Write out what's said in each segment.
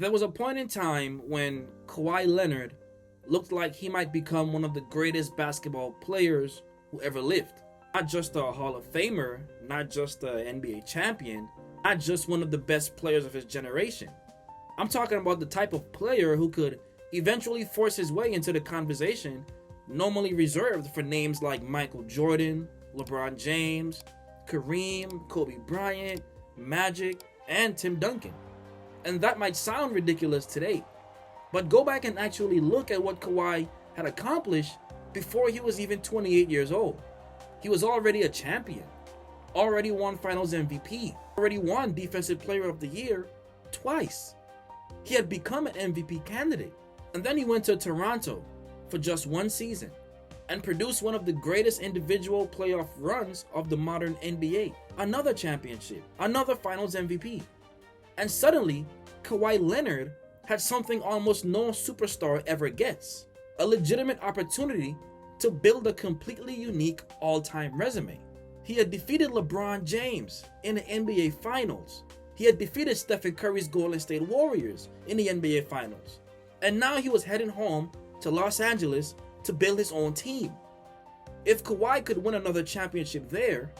There was a point in time when Kawhi Leonard looked like he might become one of the greatest basketball players who ever lived. Not just a Hall of Famer, not just an NBA champion, not just one of the best players of his generation. I'm talking about the type of player who could eventually force his way into the conversation normally reserved for names like Michael Jordan, LeBron James, Kareem, Kobe Bryant, Magic, and Tim Duncan. And that might sound ridiculous today, but go back and actually look at what Kawhi had accomplished before he was even 28 years old. He was already a champion, already won Finals MVP, already won Defensive Player of the Year twice. He had become an MVP candidate. And then he went to Toronto for just one season and produced one of the greatest individual playoff runs of the modern NBA. Another championship, another Finals MVP. And suddenly, Kawhi Leonard had something almost no superstar ever gets. A legitimate opportunity to build a completely unique all-time resume. He had defeated LeBron James in the NBA Finals. He had defeated Stephen Curry's Golden State Warriors in the NBA Finals. And now he was heading home to Los Angeles to build his own team. If Kawhi could win another championship there,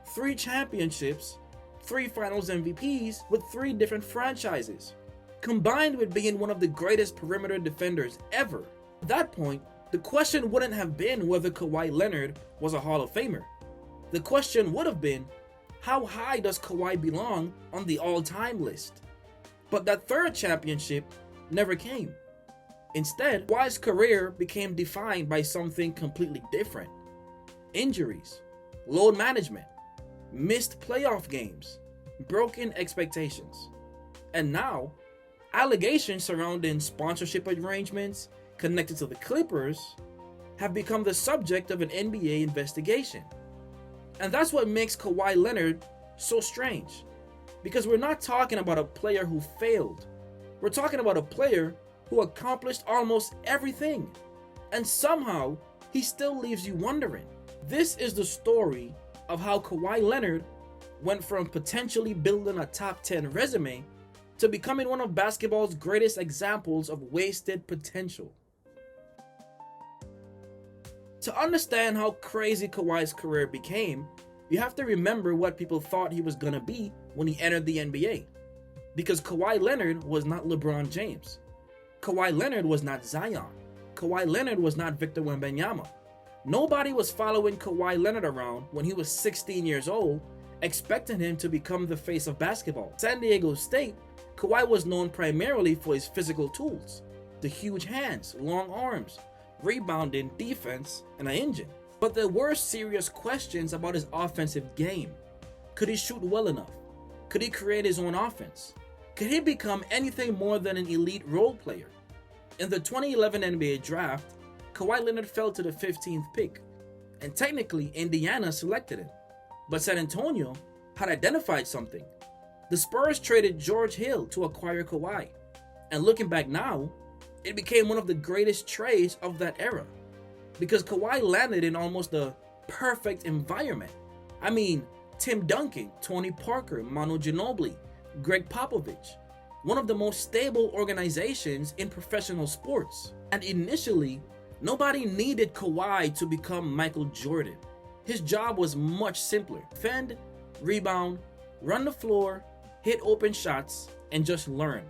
3 championships, 3 Finals MVPs with 3 different franchises, combined with being one of the greatest perimeter defenders ever. At that point, the question wouldn't have been whether Kawhi Leonard was a Hall of Famer. The question would have been, how high does Kawhi belong on the all-time list? But that 3rd championship never came. Instead, Kawhi's career became defined by something completely different. Injuries, load management, missed playoff games, broken expectations. And now, allegations surrounding sponsorship arrangements connected to the Clippers have become the subject of an NBA investigation. And that's what makes Kawhi Leonard so strange. Because we're not talking about a player who failed. We're talking about a player who accomplished almost everything. And somehow, he still leaves you wondering. This is the story of how Kawhi Leonard went from potentially building a top 10 resume to becoming one of basketball's greatest examples of wasted potential. To understand how crazy Kawhi's career became, you have to remember what people thought he was going to be when he entered the NBA. Because Kawhi Leonard was not LeBron James. Kawhi Leonard was not Zion. Kawhi Leonard was not Victor Wembanyama. Nobody was following Kawhi Leonard around when he was 16 years old, expecting him to become the face of basketball. San Diego State, Kawhi was known primarily for his physical tools, the huge hands, long arms, rebounding, defense, and an engine. But there were serious questions about his offensive game. Could he shoot well enough? Could he create his own offense? Could he become anything more than an elite role player? In the 2011 NBA draft, Kawhi Leonard fell to the 15th pick, and technically Indiana selected him. But San Antonio had identified something. The Spurs traded George Hill to acquire Kawhi, and looking back now, it became one of the greatest trades of that era, because Kawhi landed in almost the perfect environment. I mean, Tim Duncan, Tony Parker, Manu Ginobili, Greg Popovich, one of the most stable organizations in professional sports. And initially, nobody needed Kawhi to become Michael Jordan. His job was much simpler. Defend, rebound, run the floor, hit open shots, and just learn.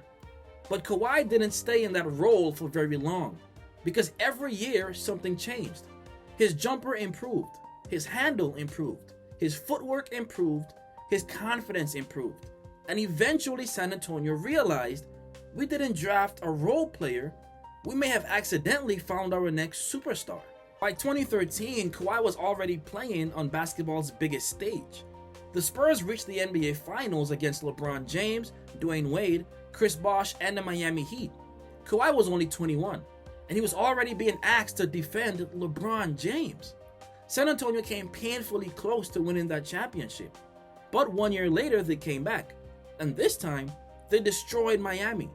But Kawhi didn't stay in that role for very long, because every year something changed. His jumper improved, his handle improved, his footwork improved, his confidence improved. And eventually San Antonio realized, we didn't draft a role player, we may have accidentally found our next superstar. By 2013, Kawhi was already playing on basketball's biggest stage. The Spurs reached the NBA Finals against LeBron James, Dwayne Wade, Chris Bosh, and the Miami Heat. Kawhi was only 21, and he was already being asked to defend LeBron James. San Antonio came painfully close to winning that championship, but 1 year later they came back, and this time they destroyed Miami.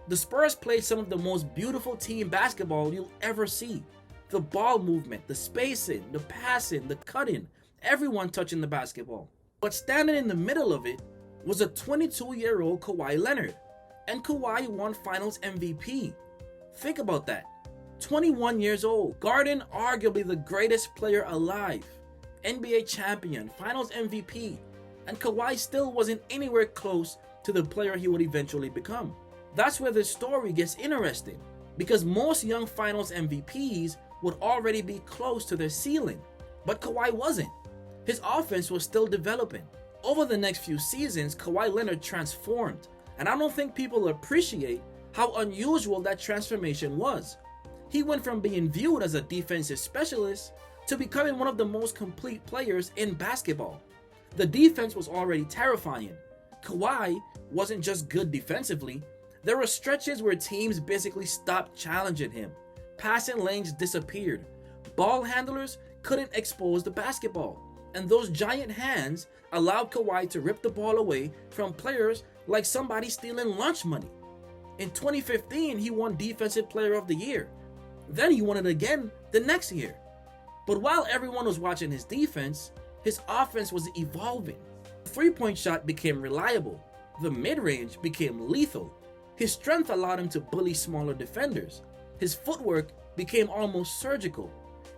The Spurs played some of the most beautiful team basketball you'll ever see. The ball movement, the spacing, the passing, the cutting, everyone touching the basketball. But standing in the middle of it was a 22-year-old Kawhi Leonard, and Kawhi won Finals MVP. Think about that. 21 years old, guarding arguably the greatest player alive, NBA champion, Finals MVP, and Kawhi still wasn't anywhere close to the player he would eventually become. That's where this story gets interesting, because most young Finals MVPs would already be close to their ceiling, but Kawhi wasn't. His offense was still developing. Over the next few seasons, Kawhi Leonard transformed, and I don't think people appreciate how unusual that transformation was. He went from being viewed as a defensive specialist to becoming one of the most complete players in basketball. The defense was already terrifying. Kawhi wasn't just good defensively. There were stretches where teams basically stopped challenging him. Passing lanes disappeared. Ball handlers couldn't expose the basketball. And those giant hands allowed Kawhi to rip the ball away from players like somebody stealing lunch money. In 2015, he won Defensive Player of the Year. Then he won it again the next year. But while everyone was watching his defense, his offense was evolving. The three-point shot became reliable. The mid-range became lethal. His strength allowed him to bully smaller defenders. His footwork became almost surgical.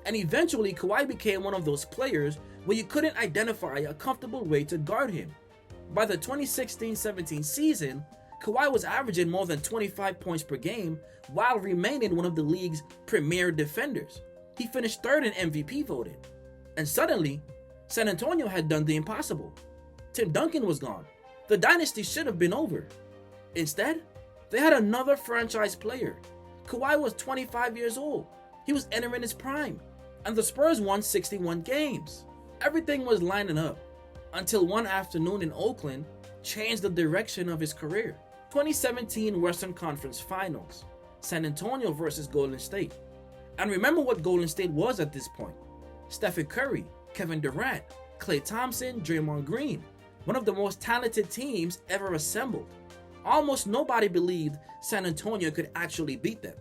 And eventually, Kawhi became one of those players where you couldn't identify a comfortable way to guard him. By the 2016-17 season, Kawhi was averaging more than 25 points per game while remaining one of the league's premier defenders. He finished third in MVP voting. And suddenly, San Antonio had done the impossible. Tim Duncan was gone. The dynasty should have been over. Instead, they had another franchise player. Kawhi was 25 years old. He was entering his prime. And the Spurs won 61 games. Everything was lining up until one afternoon in Oakland changed the direction of his career. 2017 Western Conference Finals, San Antonio versus Golden State. And remember what Golden State was at this point. Stephen Curry, Kevin Durant, Klay Thompson, Draymond Green. One of the most talented teams ever assembled. Almost nobody believed San Antonio could actually beat them.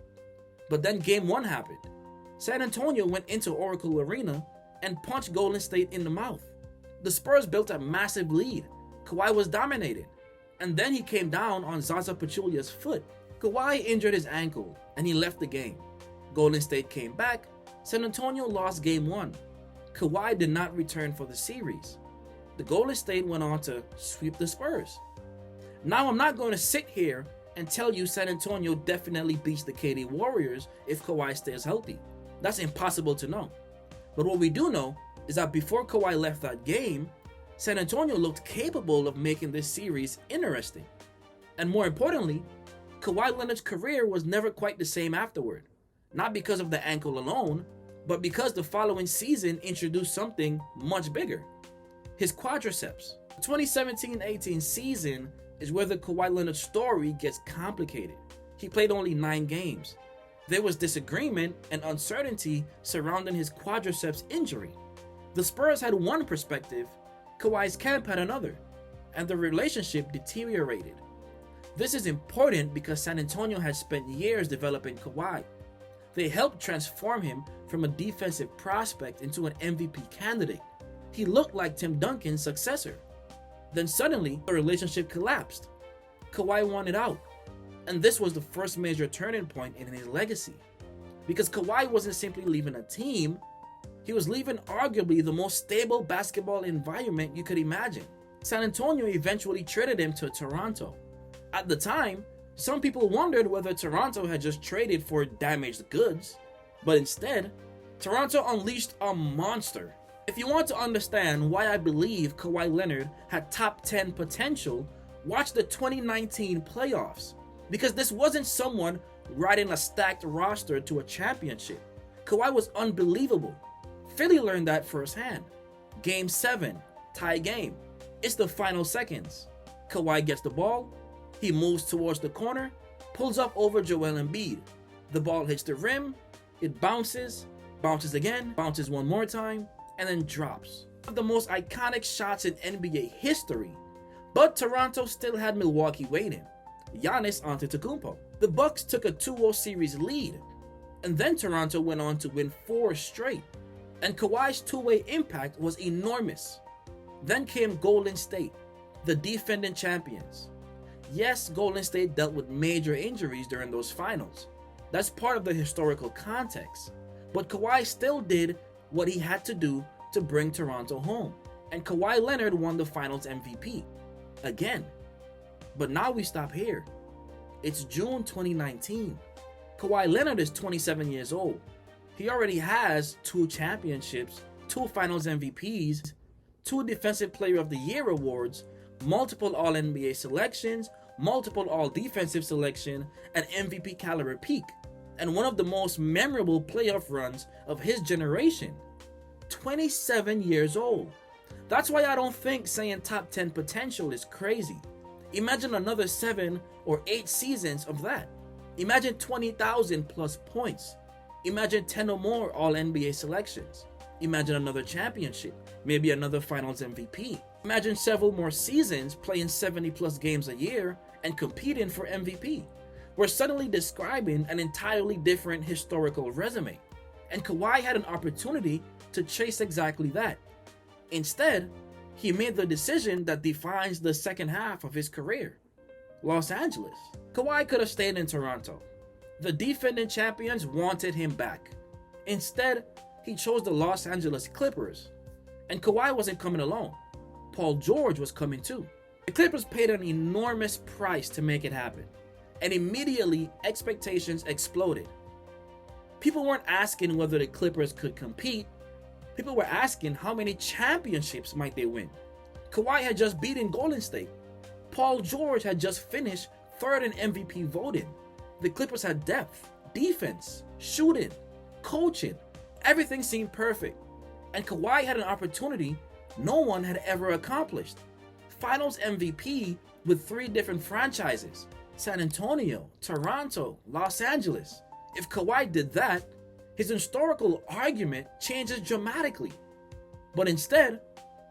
But then Game 1 happened. San Antonio went into Oracle Arena and punched Golden State in the mouth. The Spurs built a massive lead. Kawhi was dominating. And then he came down on Zaza Pachulia's foot. Kawhi injured his ankle and he left the game. Golden State came back. San Antonio lost Game 1. Kawhi did not return for the series. The Golden State went on to sweep the Spurs. Now I'm not going to sit here and tell you San Antonio definitely beats the KD Warriors if Kawhi stays healthy. That's impossible to know. But what we do know is that before Kawhi left that game, San Antonio looked capable of making this series interesting. And more importantly, Kawhi Leonard's career was never quite the same afterward. Not because of the ankle alone, but because the following season introduced something much bigger. His quadriceps. The 2017-18 season is where the Kawhi Leonard story gets complicated. He played only 9 games. There was disagreement and uncertainty surrounding his quadriceps injury. The Spurs had one perspective, Kawhi's camp had another, and the relationship deteriorated. This is important because San Antonio had spent years developing Kawhi. They helped transform him from a defensive prospect into an MVP candidate. He looked like Tim Duncan's successor. Then suddenly, the relationship collapsed. Kawhi wanted out. And this was the first major turning point in his legacy. Because Kawhi wasn't simply leaving a team, he was leaving arguably the most stable basketball environment you could imagine. San Antonio eventually traded him to Toronto. At the time, some people wondered whether Toronto had just traded for damaged goods. But instead, Toronto unleashed a monster. If you want to understand why I believe Kawhi Leonard had top 10 potential, watch the 2019 playoffs. Because this wasn't someone riding a stacked roster to a championship. Kawhi was unbelievable. Philly learned that firsthand. Game 7, tie game. It's the final seconds. Kawhi gets the ball. He moves towards the corner, pulls up over Joel Embiid. The ball hits the rim. It bounces again, bounces one more time, and then drops. One of the most iconic shots in NBA history. But Toronto still had Milwaukee waiting. Giannis Antetokounmpo. The Bucks took a 2-0 series lead, and then Toronto went on to win 4 straight. And Kawhi's two-way impact was enormous. Then came Golden State, the defending champions. Yes, Golden State dealt with major injuries during those finals. That's part of the historical context. But Kawhi still did what he had to do to bring Toronto home. And Kawhi Leonard won the finals MVP. Again. But now we stop here. It's June 2019. Kawhi Leonard is 27 years old. He already has 2 championships, 2 finals MVPs, 2 Defensive Player of the Year awards, multiple All-NBA selections, multiple All-Defensive selection, an MVP caliber peak, and one of the most memorable playoff runs of his generation. 27 years old. That's why I don't think saying top 10 potential is crazy. Imagine another 7 or 8 seasons of that. Imagine 20,000 plus points. Imagine 10 or more All-NBA selections. Imagine another championship, maybe another finals MVP. Imagine several more seasons playing 70 plus games a year and competing for MVP. We're suddenly describing an entirely different historical resume. And Kawhi had an opportunity to chase exactly that. Instead, he made the decision that defines the second half of his career. Los Angeles. Kawhi could have stayed in Toronto. The defending champions wanted him back. Instead, he chose the Los Angeles Clippers. And Kawhi wasn't coming alone. Paul George was coming too. The Clippers paid an enormous price to make it happen. And immediately, expectations exploded. People weren't asking whether the Clippers could compete. People were asking how many championships might they win. Kawhi had just beaten Golden State. Paul George had just finished third in MVP voting. The Clippers had depth, defense, shooting, coaching. Everything seemed perfect. And Kawhi had an opportunity no one had ever accomplished. Finals MVP with 3 different franchises: San Antonio, Toronto, Los Angeles. If Kawhi did that, his historical argument changes dramatically. But instead,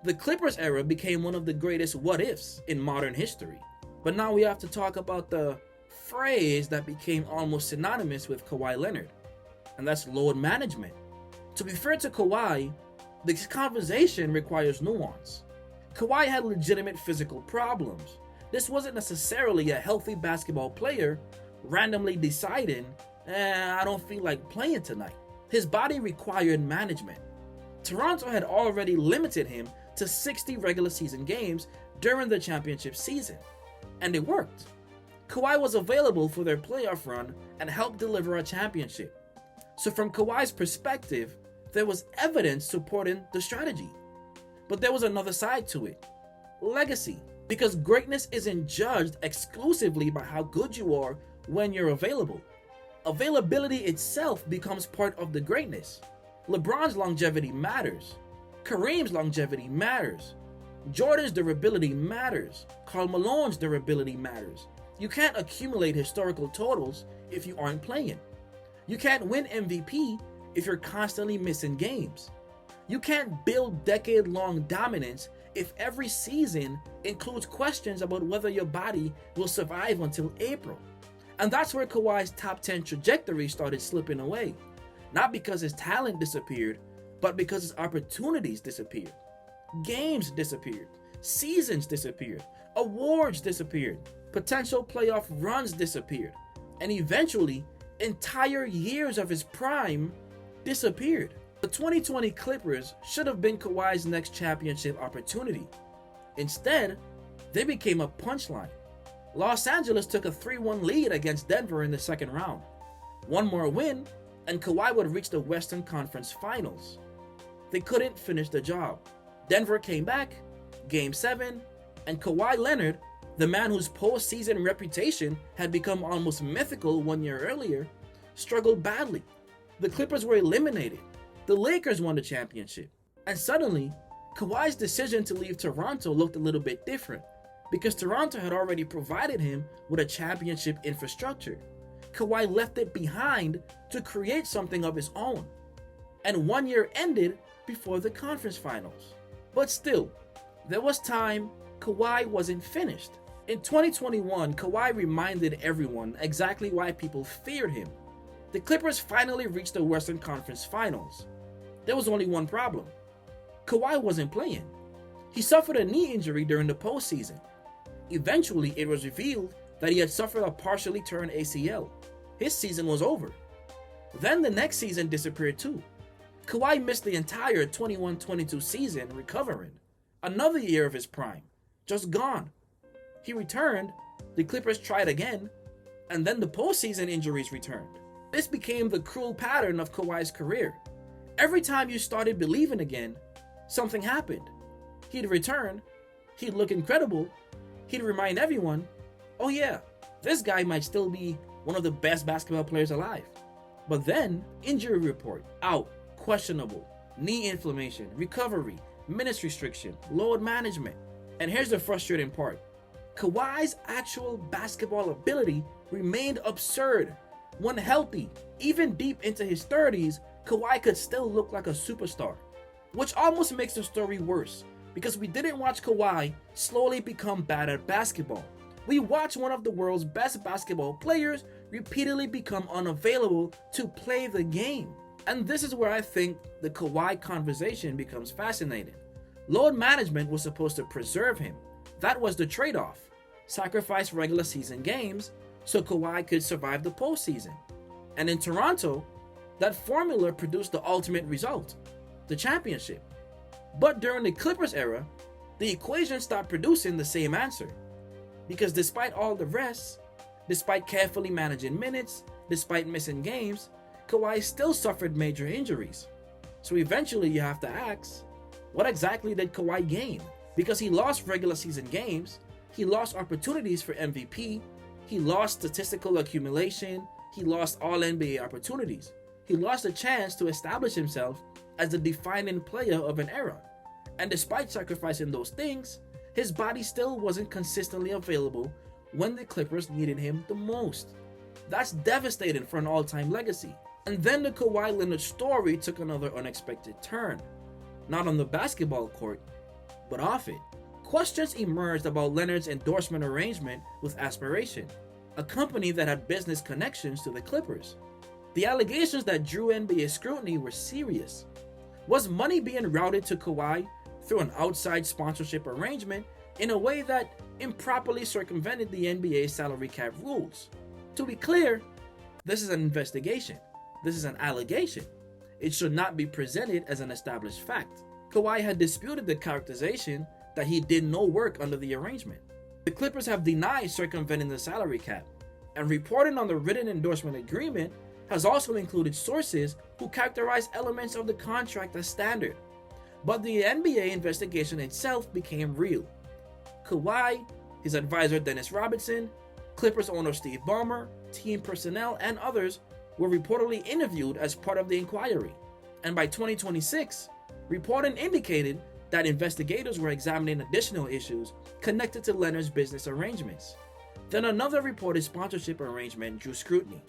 the Clippers era became one of the greatest what-ifs in modern history. But now we have to talk about the phrase that became almost synonymous with Kawhi Leonard, and that's load management. To be fair to Kawhi, this conversation requires nuance. Kawhi had legitimate physical problems. This wasn't necessarily a healthy basketball player randomly deciding, I don't feel like playing tonight. His body required management. Toronto had already limited him to 60 regular season games during the championship season, and it worked. Kawhi was available for their playoff run and helped deliver a championship. So from Kawhi's perspective, there was evidence supporting the strategy. But there was another side to it: legacy. Because greatness isn't judged exclusively by how good you are when you're available. Availability itself becomes part of the greatness. LeBron's longevity matters. Kareem's longevity matters. Jordan's durability matters. Karl Malone's durability matters. You can't accumulate historical totals if you aren't playing. You can't win MVP if you're constantly missing games. You can't build decade-long dominance if every season includes questions about whether your body will survive until April. And that's where Kawhi's top 10 trajectory started slipping away. Not because his talent disappeared, but because his opportunities disappeared. Games disappeared. Seasons disappeared. Awards disappeared. Potential playoff runs disappeared. And eventually, entire years of his prime disappeared. The 2020 Clippers should have been Kawhi's next championship opportunity. Instead, they became a punchline. Los Angeles took a 3-1 lead against Denver in the second round. One more win, and Kawhi would reach the Western Conference Finals. They couldn't finish the job. Denver came back, Game 7, and Kawhi Leonard, the man whose postseason reputation had become almost mythical 1 year earlier, struggled badly. The Clippers were eliminated. The Lakers won the championship. And suddenly, Kawhi's decision to leave Toronto looked a little bit different, because Toronto had already provided him with a championship infrastructure. Kawhi left it behind to create something of his own. And 1 year ended before the conference finals. But still, there was time. Kawhi wasn't finished. In 2021, Kawhi reminded everyone exactly why people feared him. The Clippers finally reached the Western Conference Finals. There was only one problem. Kawhi wasn't playing. He suffered a knee injury during the postseason. Eventually, it was revealed that he had suffered a partially torn ACL. His season was over. Then the next season disappeared too. Kawhi missed the entire 21-22 season recovering. Another year of his prime, just gone. He returned, the Clippers tried again, and then the postseason injuries returned. This became the cruel pattern of Kawhi's career. Every time you started believing again, something happened. He'd return, he'd look incredible, he'd remind everyone, oh yeah, this guy might still be one of the best basketball players alive. But then, injury report, out, questionable, knee inflammation, recovery, minutes restriction, load management. And here's the frustrating part. Kawhi's actual basketball ability remained absurd. When healthy, even deep into his 30s, Kawhi could still look like a superstar. Which almost makes the story worse, because we didn't watch Kawhi slowly become bad at basketball. We watched one of the world's best basketball players repeatedly become unavailable to play the game. And this is where I think the Kawhi conversation becomes fascinating. Load management was supposed to preserve him. That was the trade-off. Sacrifice regular season games so Kawhi could survive the postseason. And in Toronto, that formula produced the ultimate result, the championship. But during the Clippers era, the equation stopped producing the same answer. Because despite all the rest, despite carefully managing minutes, despite missing games, Kawhi still suffered major injuries. So eventually you have to ask, what exactly did Kawhi gain? Because he lost regular season games, he lost opportunities for MVP, he lost statistical accumulation, he lost all NBA opportunities. He lost a chance to establish himself as the defining player of an era. And despite sacrificing those things, his body still wasn't consistently available when the Clippers needed him the most. That's devastating for an all-time legacy. And then the Kawhi Leonard story took another unexpected turn. Not on the basketball court, but off it. Questions emerged about Leonard's endorsement arrangement with Aspiration, a company that had business connections to the Clippers. The allegations that drew NBA scrutiny were serious. Was money being routed to Kawhi through an outside sponsorship arrangement in a way that improperly circumvented the NBA salary cap rules? To be clear, this is an investigation. This is an allegation. It should not be presented as an established fact. Kawhi had disputed the characterization that he did no work under the arrangement. The Clippers have denied circumventing the salary cap, and reporting on the written endorsement agreement has also included sources who characterize elements of the contract as standard. But the NBA investigation itself became real. Kawhi, his advisor Dennis Robinson, Clippers owner Steve Ballmer, team personnel, and others were reportedly interviewed as part of the inquiry. And by 2026, reporting indicated that investigators were examining additional issues connected to Leonard's business arrangements. Then another reported sponsorship arrangement drew scrutiny.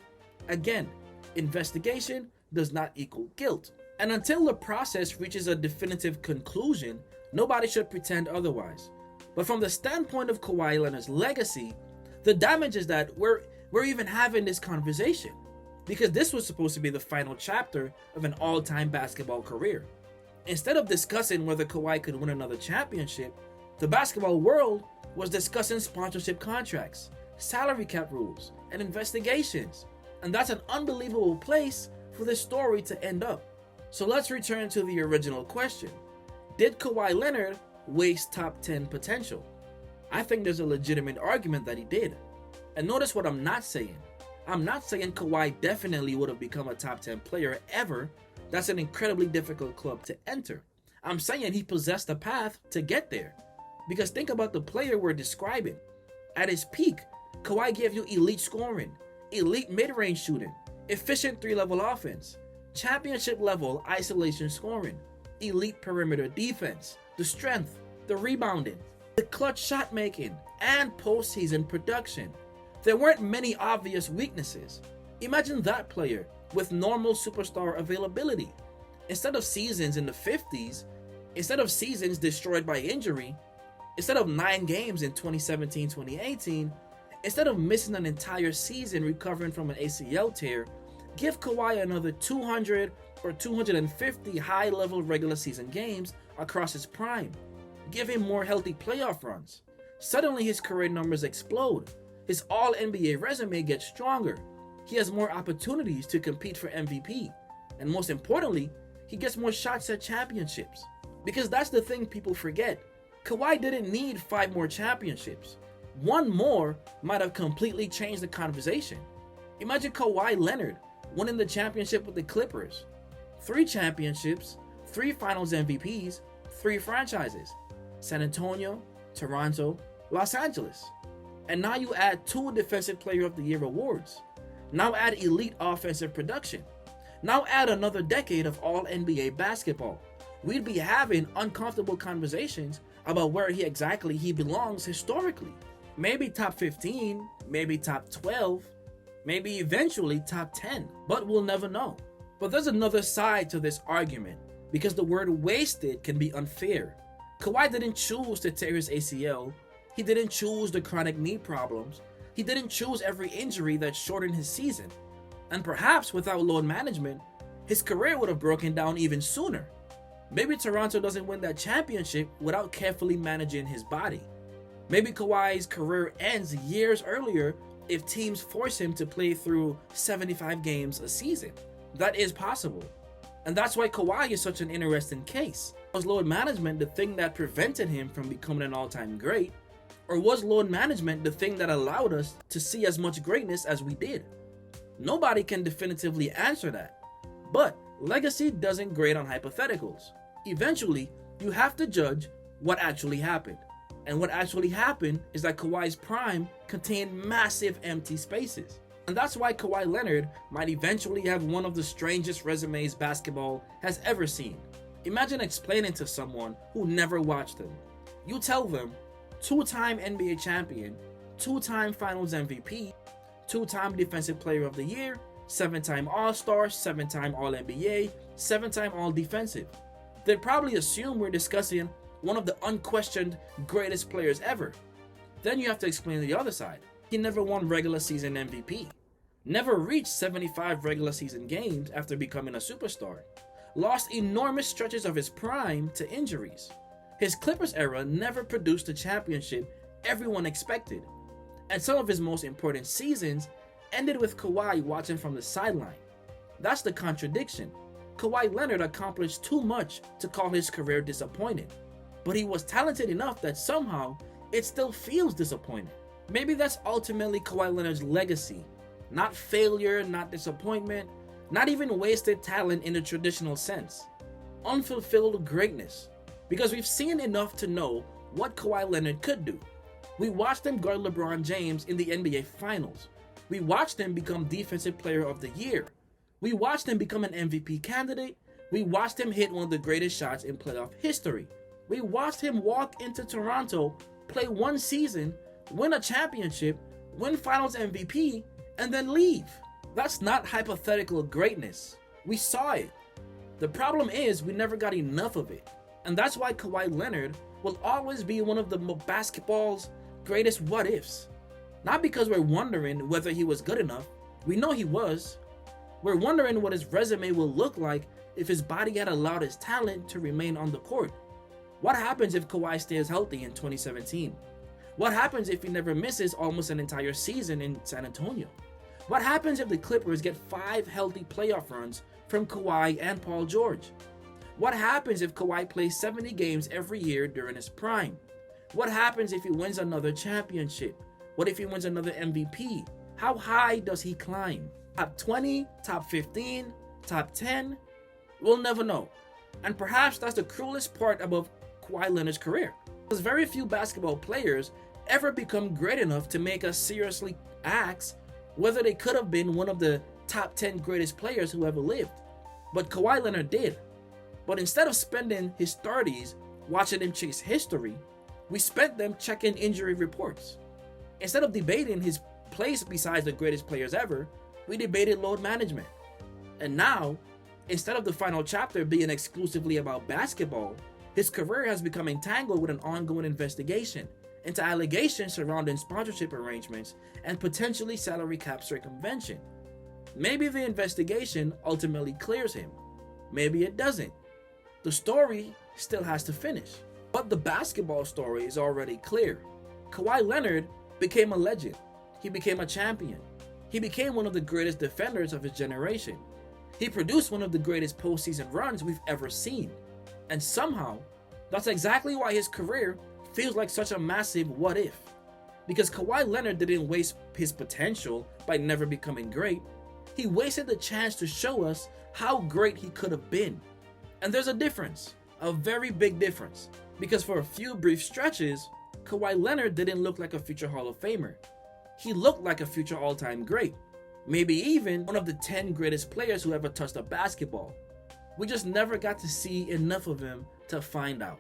Again, investigation does not equal guilt. And until the process reaches a definitive conclusion, nobody should pretend otherwise. But from the standpoint of Kawhi Leonard's legacy, the damage is that we're even having this conversation. Because this was supposed to be the final chapter of an all-time basketball career. Instead of discussing whether Kawhi could win another championship, the basketball world was discussing sponsorship contracts, salary cap rules, and investigations. And that's an unbelievable place for this story to end up. So let's return to the original question. Did Kawhi Leonard waste top 10 potential? I think there's a legitimate argument that he did. And notice what I'm not saying. I'm not saying Kawhi definitely would have become a top 10 player ever. That's an incredibly difficult club to enter. I'm saying he possessed a path to get there. Because think about the player we're describing. At his peak, Kawhi gave you elite scoring, elite mid-range shooting, efficient three-level offense, championship-level isolation scoring, elite perimeter defense, the strength, the rebounding, the clutch shot making, and postseason production. There weren't many obvious weaknesses. Imagine that player with normal superstar availability. Instead of seasons in the 50s, instead of seasons destroyed by injury, instead of 9 games in 2017-2018, instead of missing an entire season recovering from an ACL tear, give Kawhi another 200 or 250 high-level regular season games across his prime. Give him more healthy playoff runs. Suddenly his career numbers explode. His all-NBA resume gets stronger. He has more opportunities to compete for MVP. And most importantly, he gets more shots at championships. Because that's the thing people forget. Kawhi didn't need 5 more championships. 1 more might have completely changed the conversation. Imagine Kawhi Leonard winning the championship with the Clippers. 3 championships, 3 finals MVPs, 3 franchises. San Antonio, Toronto, Los Angeles. And now you add 2 Defensive Player of the Year awards. Now add elite offensive production. Now add another decade of all NBA basketball. We'd be having uncomfortable conversations about where exactly he belongs historically. Maybe top 15, maybe top 12, maybe eventually top 10, but we'll never know. But there's another side to this argument, because the word wasted can be unfair. Kawhi didn't choose to tear his ACL. He didn't choose the chronic knee problems. He didn't choose every injury that shortened his season. And perhaps without load management, his career would have broken down even sooner. Maybe Toronto doesn't win that championship without carefully managing his body. Maybe Kawhi's career ends years earlier if teams force him to play through 75 games a season. That is possible. And that's why Kawhi is such an interesting case. Was load management the thing that prevented him from becoming an all-time great? Or was load management the thing that allowed us to see as much greatness as we did? Nobody can definitively answer that. But legacy doesn't grade on hypotheticals. Eventually, you have to judge what actually happened. And what actually happened is that Kawhi's prime contained massive empty spaces. And that's why Kawhi Leonard might eventually have one of the strangest resumes basketball has ever seen. Imagine explaining to someone who never watched him. You tell them, 2-time NBA champion, 2-time Finals MVP, 2-time Defensive Player of the Year, 7-time All-Star, 7-time All-NBA, 7-time All-Defensive. They'd probably assume we're discussing one of the unquestioned greatest players ever. Then you have to explain the other side. He never won regular season MVP. Never reached 75 regular season games after becoming a superstar. Lost enormous stretches of his prime to injuries. His Clippers era never produced the championship everyone expected. And some of his most important seasons ended with Kawhi watching from the sideline. That's the contradiction. Kawhi Leonard accomplished too much to call his career disappointing. But he was talented enough that somehow it still feels disappointing. Maybe that's ultimately Kawhi Leonard's legacy. Not failure, not disappointment, not even wasted talent in the traditional sense. Unfulfilled greatness. Because we've seen enough to know what Kawhi Leonard could do. We watched him guard LeBron James in the NBA Finals. We watched him become Defensive Player of the Year. We watched him become an MVP candidate. We watched him hit one of the greatest shots in playoff history. We watched him walk into Toronto, play 1 season, win a championship, win Finals MVP, and then leave. That's not hypothetical greatness. We saw it. The problem is we never got enough of it. And that's why Kawhi Leonard will always be one of the basketball's greatest what-ifs. Not because we're wondering whether he was good enough. We know he was. We're wondering what his resume will look like if his body had allowed his talent to remain on the court. What happens if Kawhi stays healthy in 2017? What happens if he never misses almost an entire season in San Antonio? What happens if the Clippers get 5 healthy playoff runs from Kawhi and Paul George? What happens if Kawhi plays 70 games every year during his prime? What happens if he wins another championship? What if he wins another MVP? How high does he climb? Top 20, top 15, top 10? We'll never know. And perhaps that's the cruelest part about Kawhi Leonard's career. Because very few basketball players ever become great enough to make us seriously ask whether they could have been one of the top 10 greatest players who ever lived. But Kawhi Leonard did. But instead of spending his 30s watching him chase history, we spent them checking injury reports. Instead of debating his place besides the greatest players ever, we debated load management. And now, instead of the final chapter being exclusively about basketball, his career has become entangled with an ongoing investigation into allegations surrounding sponsorship arrangements and potentially salary cap circumvention. Maybe the investigation ultimately clears him. Maybe it doesn't. The story still has to finish. But the basketball story is already clear. Kawhi Leonard became a legend. He became a champion. He became one of the greatest defenders of his generation. He produced one of the greatest postseason runs we've ever seen. And somehow, that's exactly why his career feels like such a massive what if. Because Kawhi Leonard didn't waste his potential by never becoming great. He wasted the chance to show us how great he could have been. And there's a difference, a very big difference. Because for a few brief stretches, Kawhi Leonard didn't look like a future Hall of Famer. He looked like a future all-time great. Maybe even one of the 10 greatest players who ever touched a basketball. We just never got to see enough of him to find out.